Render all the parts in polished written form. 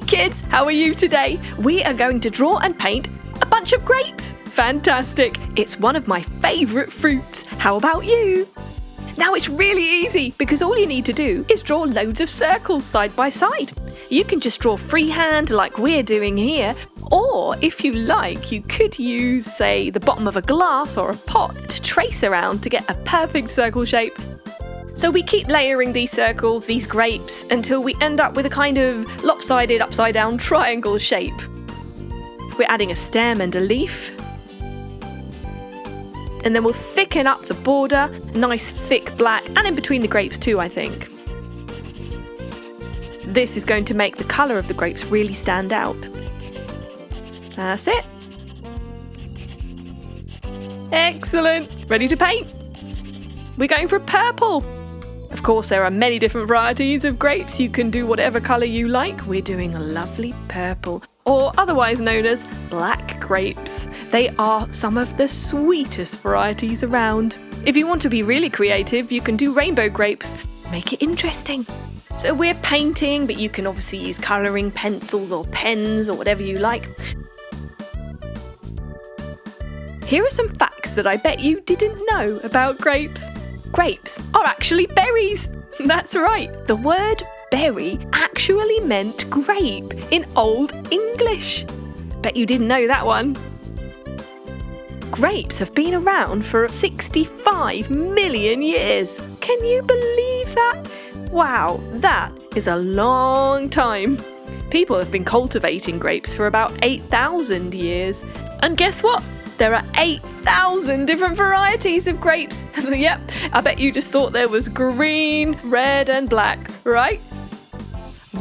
kids, how are you today? We are going to draw and paint a bunch of grapes. Fantastic! It's one of my favourite fruits. How about you? Now it's really easy because all you need to do is draw loads of circles side by side. You can just draw freehand like we're doing here, or if you like, you could use, say, the bottom of a glass or a pot to trace around to get a perfect circle shape. So we keep layering these circles, these grapes, until we end up with a kind of lopsided upside down triangle shape. We're adding a stem and a leaf. And then we'll thicken up the border, nice thick black, and in between the grapes too, I think. This is going to make the colour of the grapes really stand out. That's it. Excellent! Ready to paint? We're going for purple. Of course, there are many different varieties of grapes. You can do whatever colour you like. We're doing a lovely purple, or otherwise known as black grapes. They are some of the sweetest varieties around. If you want to be really creative, you can do rainbow grapes. Make it interesting. So we're painting, but you can obviously use colouring pencils or pens or whatever you like. Here are some facts that I bet you didn't know about grapes. Grapes are actually berries. That's right. The word berry actually meant grape in Old English. Bet you didn't know that one. Grapes have been around for 65 million years. Can you believe that? Wow, that is a long time. People have been cultivating grapes for about 8,000 years. And guess what? There are 8,000 different varieties of grapes. Yep, I bet you just thought there was green, red and black, right?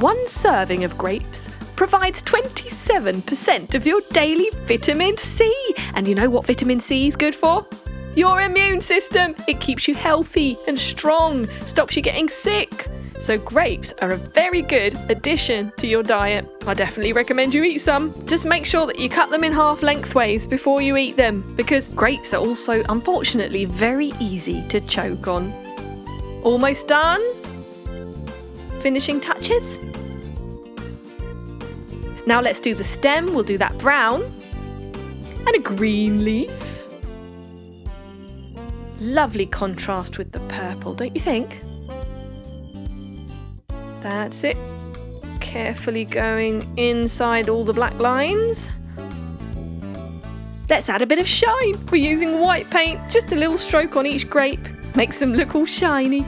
One serving of grapes provides 27% of your daily vitamin C. And you know what vitamin C is good for? Your immune system. It keeps you healthy and strong, stops you getting sick. So grapes are a very good addition to your diet. I definitely recommend you eat some. Just make sure that you cut them in half lengthways before you eat them, because grapes are also, unfortunately, very easy to choke on. Almost done? Finishing touches? Now let's do the stem. We'll do that brown. And a green leaf. Lovely contrast with the purple, don't you think? That's it. Carefully going inside all the black lines. Let's add a bit of shine. We're using white paint, just a little stroke on each grape. Makes them look all shiny.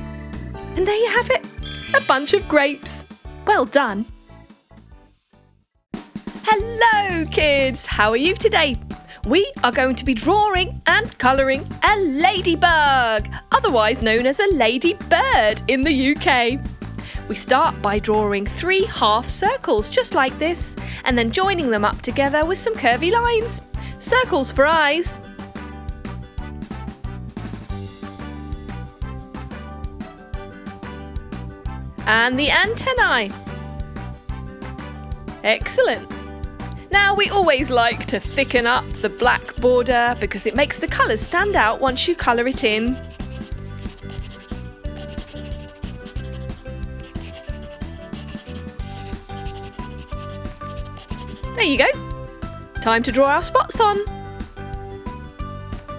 And there you have it, a bunch of grapes. Well done. Hello kids, how are you today? We are going to be drawing and colouring a ladybug, otherwise known as a ladybird in the UK. We start by drawing 3 half circles, just like this, and then joining them up together with some curvy lines. Circles for eyes. And the antennae. Excellent. Now we always like to thicken up the black border because it makes the colours stand out once you colour it in. There you go. Time to draw our spots on.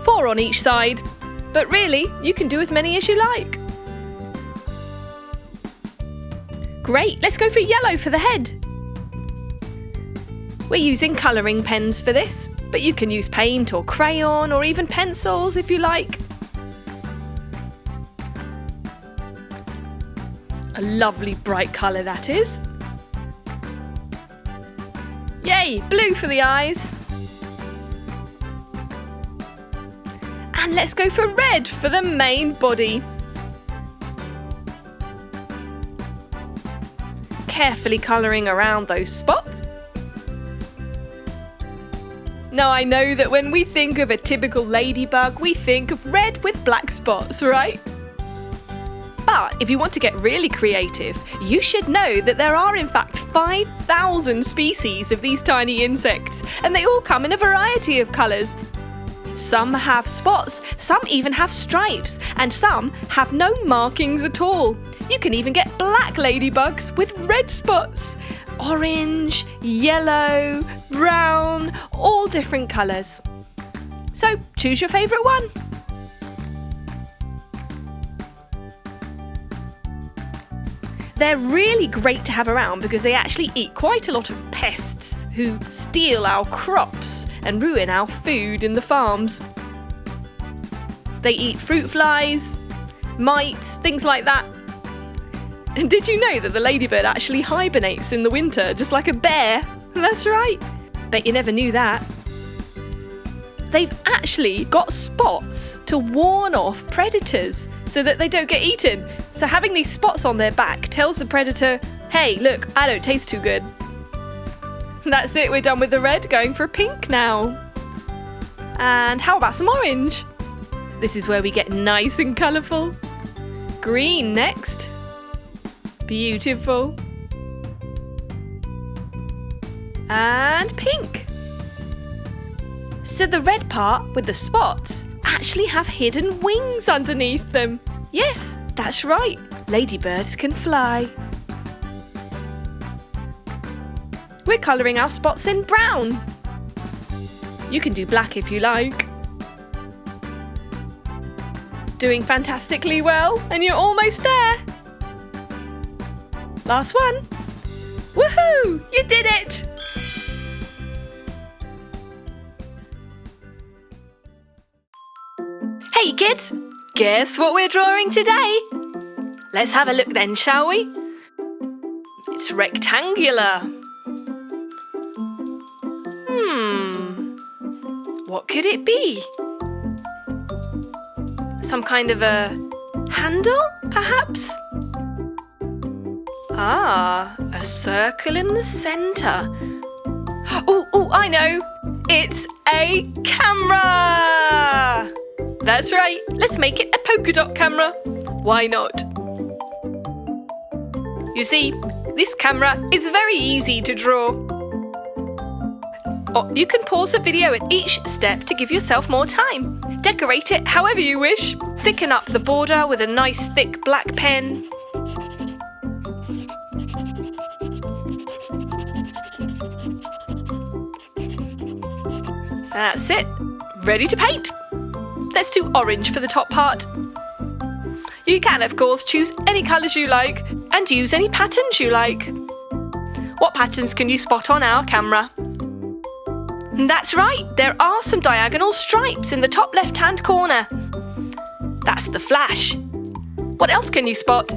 4 on each side, but really you can do as many as you like. Great, let's go for yellow for the head. We're using colouring pens for this, but you can use paint or crayon or even pencils if you like. A lovely bright colour that is. Yay, blue for the eyes. And let's go for red for the main body. Carefully colouring around those spots. Now I know that when we think of a typical ladybug, we think of red with black spots, right? But if you want to get really creative, you should know that there are in fact 5,000 species of these tiny insects, and they all come in a variety of colours. Some have spots, some even have stripes, and some have no markings at all. You can even get black ladybugs with red spots. orange, yellow, brown, all different colours. So choose your favourite one. They're really great to have around because they actually eat quite a lot of pests who steal our crops and ruin our food in the farms. They eat fruit flies, mites, things like that. And did you know that the ladybird actually hibernates in the winter, just like a bear? That's right. Bet you never knew that. They've actually got spots to warn off predators so that they don't get eaten. So having these spots on their back tells the predator, hey, look, I don't taste too good. That's it, we're done with the red, going for pink now. And how about some orange? This is where we get nice and colourful. Green next. Beautiful. And pink. So the red part with the spots actually have hidden wings underneath them. Yes, that's right. Ladybirds can fly. We're colouring our spots in brown. You can do black if you like. Doing fantastically well, and you're almost there. Last one. Woohoo! You did it! Hey kids, guess what we're drawing today? Let's have a look then, shall we? It's rectangular. What could it be? Some kind of a handle, perhaps? Ah, a circle in the centre. Oh, I know! It's a camera! That's right, let's make it a polka dot camera. Why not? You see, this camera is very easy to draw. Or you can pause the video at each step to give yourself more time. Decorate it however you wish. Thicken up the border with a nice thick black pen. That's it. Ready to paint. Let's do orange for the top part. You can, of course, choose any colours you like and use any patterns you like. What patterns can you spot on our camera? That's right, there are some diagonal stripes in the top left-hand corner. That's the flash. What else can you spot?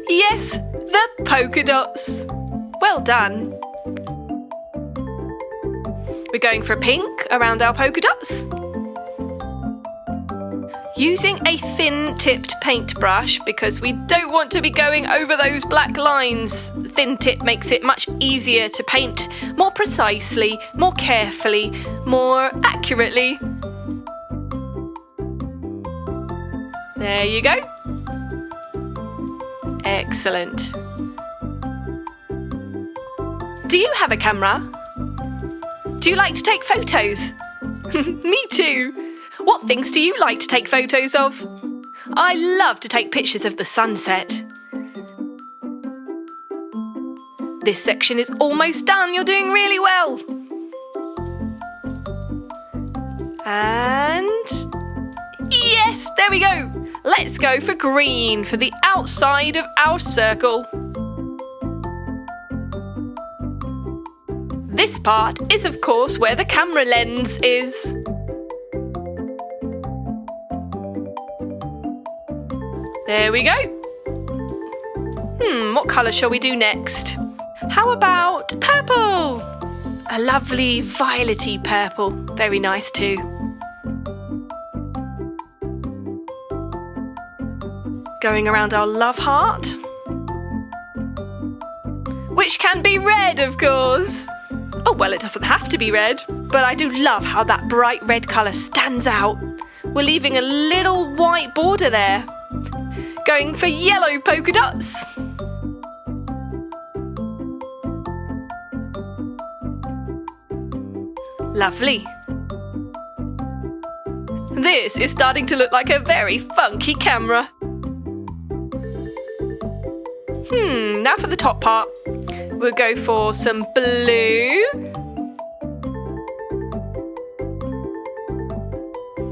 Yes, the polka dots. Well done. We're going for pink around our polka dots. Using a thin-tipped paintbrush because we don't want to be going over those black lines. The thin tip makes it much easier to paint more precisely, more carefully, more accurately. There you go. Excellent. Do you have a camera? Do you like to take photos? Me too. What things do you like to take photos of? I love to take pictures of the sunset. This section is almost done. You're doing really well. And yes, there we go. Let's go for green for the outside of our circle. This part is, of course, where the camera lens is. There we go. What colour shall we do next? How about purple? A lovely violety purple. Very nice too. Going around our love heart. Which can be red, of course. Oh, well, it doesn't have to be red, but I do love how that bright red colour stands out. We're leaving a little white border there. Going for yellow polka dots. Lovely. This is starting to look like a very funky camera. Now for the top part. We'll go for some blue.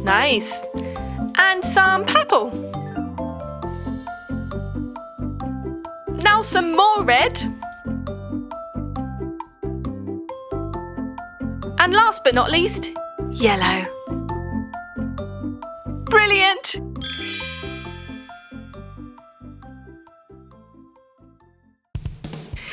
Nice. And some purple. Now some more red. And last but not least, yellow. Brilliant!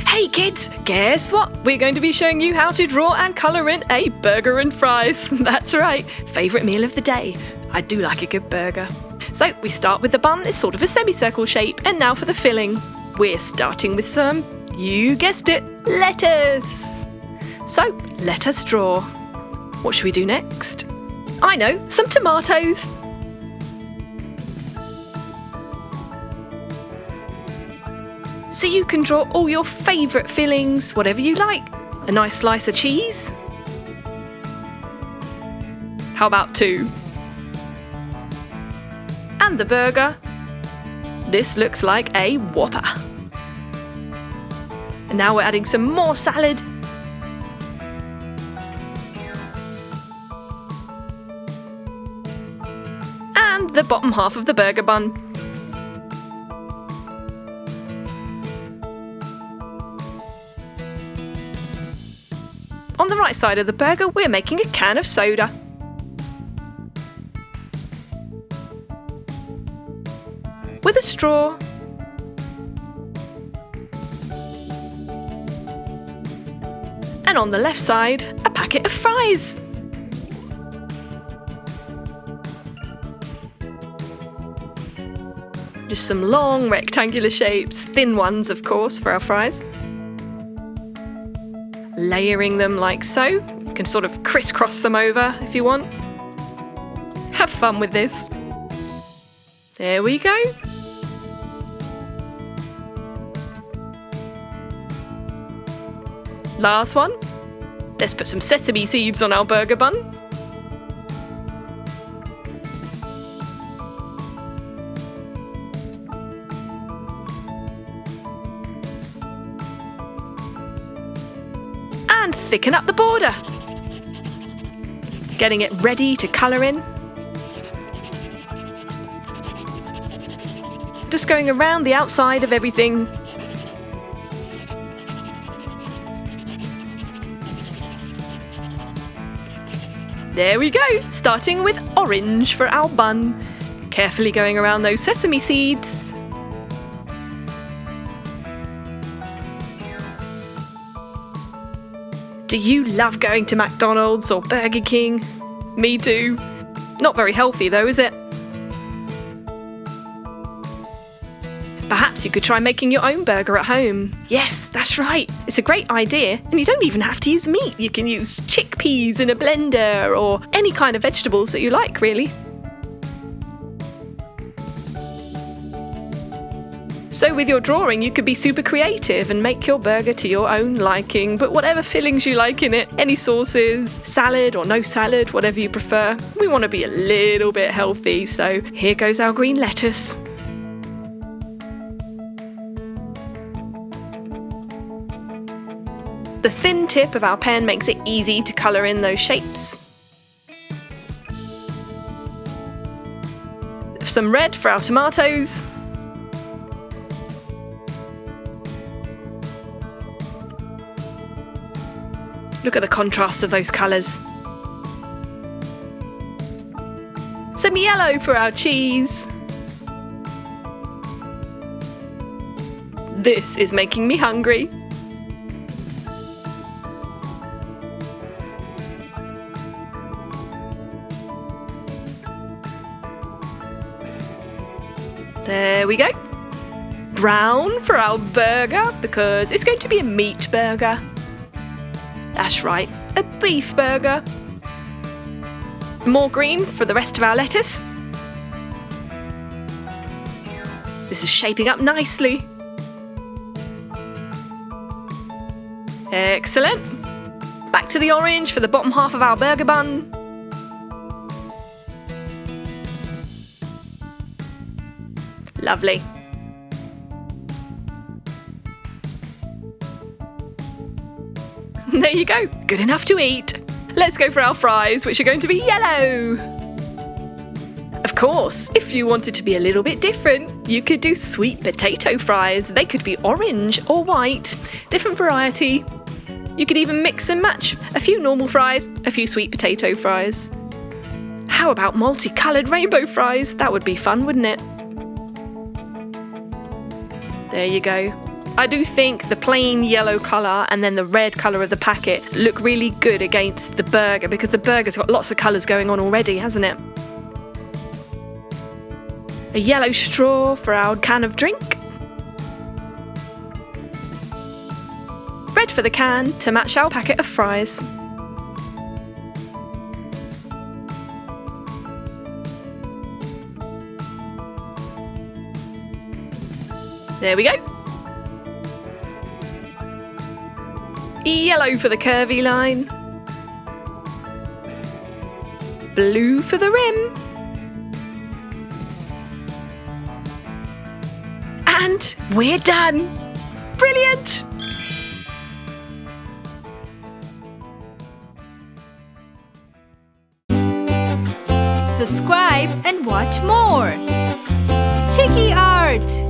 Hey kids, guess what? We're going to be showing you how to draw and colour in a burger and fries. That's right, favourite meal of the day. I do like a good burger. So we start with the bun, it's sort of a semicircle shape, and now for the filling. We're starting with some, you guessed it, lettuce. So let us draw. What should we do next? I know, some tomatoes. So you can draw all your favourite fillings, whatever you like. A nice slice of cheese. How about 2? And the burger. This looks like a Whopper. And now we're adding some more salad. And the bottom half of the burger bun. On the right side of the burger, we're making a can of soda. With a straw. And on the left side, a packet of fries. Just some long rectangular shapes, thin ones of course for our fries. Layering them like so. You can sort of crisscross them over if you want. Have fun with this. There we go. Last one. Let's put some sesame seeds on our burger bun. And thicken up the border. Getting it ready to colour in. Just going around the outside of everything. There we go, starting with orange for our bun. Carefully going around those sesame seeds. Do you love going to McDonald's or Burger King? Me too. Not very healthy though, is it? Perhaps you could try making your own burger at home. Yes, that's right. It's a great idea, and you don't even have to use meat. You can use chickpeas in a blender or any kind of vegetables that you like, really. So with your drawing, you could be super creative and make your burger to your own liking, but whatever fillings you like in it, any sauces, salad or no salad, whatever you prefer. We want to be a little bit healthy, so here goes our green lettuce. The thin tip of our pen makes it easy to colour in those shapes. Some red for our tomatoes. Look at the contrast of those colours. Some yellow for our cheese. This is making me hungry. There we go. Brown for our burger, because it's going to be a meat burger. That's right, a beef burger. More green for the rest of our lettuce. This is shaping up nicely. Excellent. Back to the orange for the bottom half of our burger bun. Lovely. There you go, good enough to eat. Let's go for our fries, which are going to be yellow. Of course, if you wanted to be a little bit different, you could do sweet potato fries. They could be orange or white, different variety. You could even mix and match a few normal fries, a few sweet potato fries. How about multicoloured rainbow fries? That would be fun, wouldn't it? There you go. I do think the plain yellow colour and then the red colour of the packet look really good against the burger, because the burger's got lots of colours going on already, hasn't it? A yellow straw for our can of drink. Red for the can to match our packet of fries. There we go. Yellow for the curvy line. Blue for the rim. And we're done! Brilliant! Subscribe and watch more. Chiki Art!